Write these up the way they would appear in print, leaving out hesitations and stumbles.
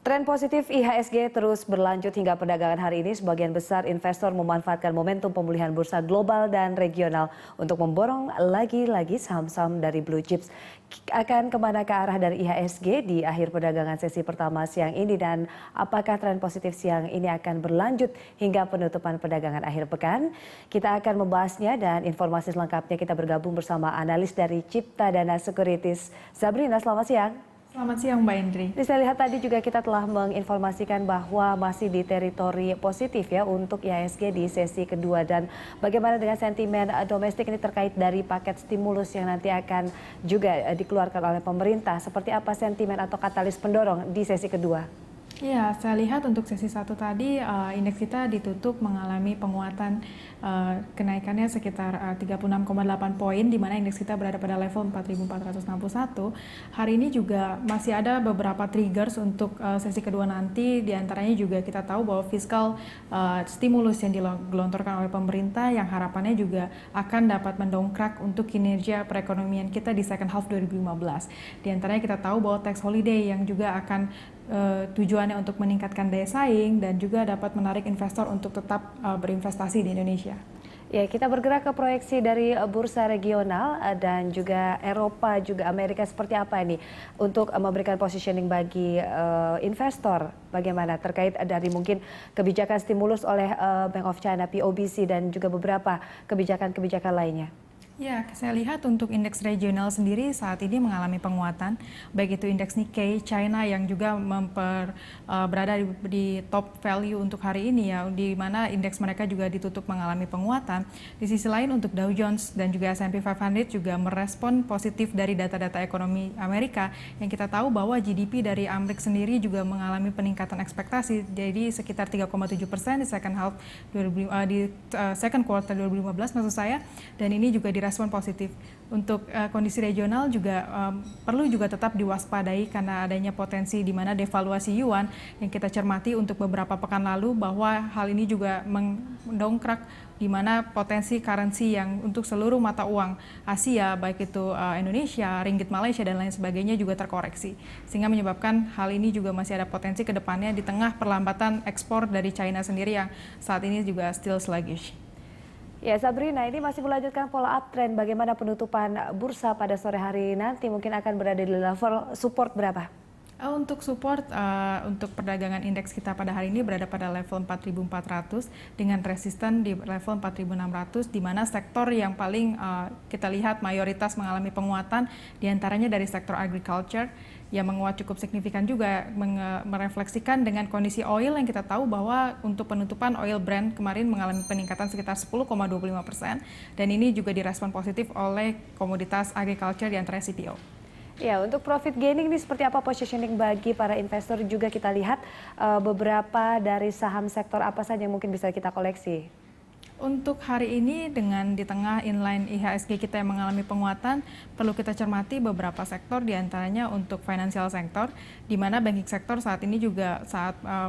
Tren positif IHSG terus berlanjut hingga perdagangan hari ini. Sebagian besar investor memanfaatkan momentum pemulihan bursa global dan regional untuk memborong lagi-lagi saham-saham dari blue chips. Akan kemana ke arah dari IHSG di akhir perdagangan sesi pertama siang ini, dan apakah tren positif siang ini akan berlanjut hingga penutupan perdagangan akhir pekan? Kita akan membahasnya dan informasi selengkapnya kita bergabung bersama analis dari Cipta Dana Securities, Sabrina. Selamat siang. Selamat siang Mbak Indri. Saya lihat tadi juga kita telah menginformasikan bahwa masih di teritori positif ya untuk IHSG di sesi kedua. Dan bagaimana dengan sentimen domestik ini terkait dari paket stimulus yang nanti akan juga dikeluarkan oleh pemerintah? Seperti apa sentimen atau katalis pendorong di sesi kedua? Ya, saya lihat untuk sesi 1 tadi indeks kita ditutup mengalami penguatan, kenaikannya sekitar 36,8 poin, di mana indeks kita berada pada level 4.461. Hari ini juga masih ada beberapa triggers untuk sesi kedua nanti, diantaranya juga kita tahu bahwa fiskal stimulus yang digelontorkan oleh pemerintah yang harapannya juga akan dapat mendongkrak untuk kinerja perekonomian kita di second half 2015. Diantaranya kita tahu bahwa tax holiday yang juga akan tujuannya untuk meningkatkan daya saing dan juga dapat menarik investor untuk tetap berinvestasi di Indonesia. Ya, kita bergerak ke proyeksi dari bursa regional dan juga Eropa, juga Amerika. Seperti apa ini untuk memberikan positioning bagi investor? Bagaimana terkait dari mungkin kebijakan stimulus oleh Bank of China, POBC, dan juga beberapa kebijakan-kebijakan lainnya? Ya, saya lihat untuk indeks regional sendiri saat ini mengalami penguatan, baik itu indeks Nikkei, China yang juga berada di top value untuk hari ini ya, di mana indeks mereka juga ditutup mengalami penguatan. Di sisi lain untuk Dow Jones dan juga S&P 500 juga merespon positif dari data-data ekonomi Amerika, yang kita tahu bahwa GDP dari Amerika sendiri juga mengalami peningkatan ekspektasi, jadi sekitar 3,7% di second quarter 2015 maksud saya, dan ini juga respon positif. Untuk kondisi regional juga perlu juga tetap diwaspadai karena adanya potensi di mana devaluasi yuan yang kita cermati untuk beberapa pekan lalu, bahwa hal ini juga mendongkrak di mana potensi currency yang untuk seluruh mata uang Asia, baik itu Indonesia, ringgit Malaysia dan lain sebagainya juga terkoreksi, sehingga menyebabkan hal ini juga masih ada potensi ke depannya di tengah perlambatan ekspor dari China sendiri yang saat ini juga still sluggish. Ya, Sabrina, ini masih melanjutkan pola uptrend. Bagaimana penutupan bursa pada sore hari nanti? Mungkin akan berada di level support berapa? Untuk support, untuk perdagangan indeks kita pada hari ini berada pada level 4.400 dengan resisten di level 4.600, di mana sektor yang paling kita lihat mayoritas mengalami penguatan, diantaranya dari sektor agriculture yang menguat cukup signifikan juga, merefleksikan dengan kondisi oil yang kita tahu bahwa untuk penutupan oil Brent kemarin mengalami peningkatan sekitar 10,25%, dan ini juga direspon positif oleh komoditas agriculture diantaranya CPO. Ya, untuk profit gaining ini seperti apa positioning bagi para investor? Juga kita lihat beberapa dari saham sektor apa saja yang mungkin bisa kita koleksi? Untuk hari ini dengan di tengah inline IHSG kita yang mengalami penguatan, perlu kita cermati beberapa sektor, diantaranya untuk financial sector, di mana banking sektor saat ini juga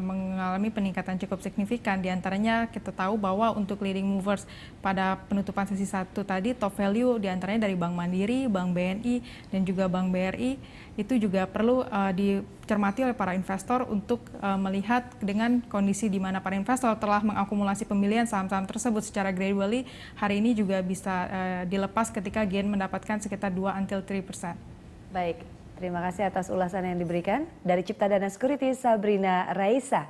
mengalami peningkatan cukup signifikan. Diantaranya kita tahu bahwa untuk leading movers pada penutupan sesi 1 tadi, top value diantaranya dari Bank Mandiri, Bank BNI, dan juga Bank BRI, itu juga perlu dicermati oleh para investor untuk melihat dengan kondisi di mana para investor telah mengakumulasi pembelian saham-saham tersebut secara gradually, hari ini juga bisa dilepas ketika gain mendapatkan sekitar 2-3%. Baik, terima kasih atas ulasan yang diberikan. Dari Cipta Dana Securities, Sabrina Raisa.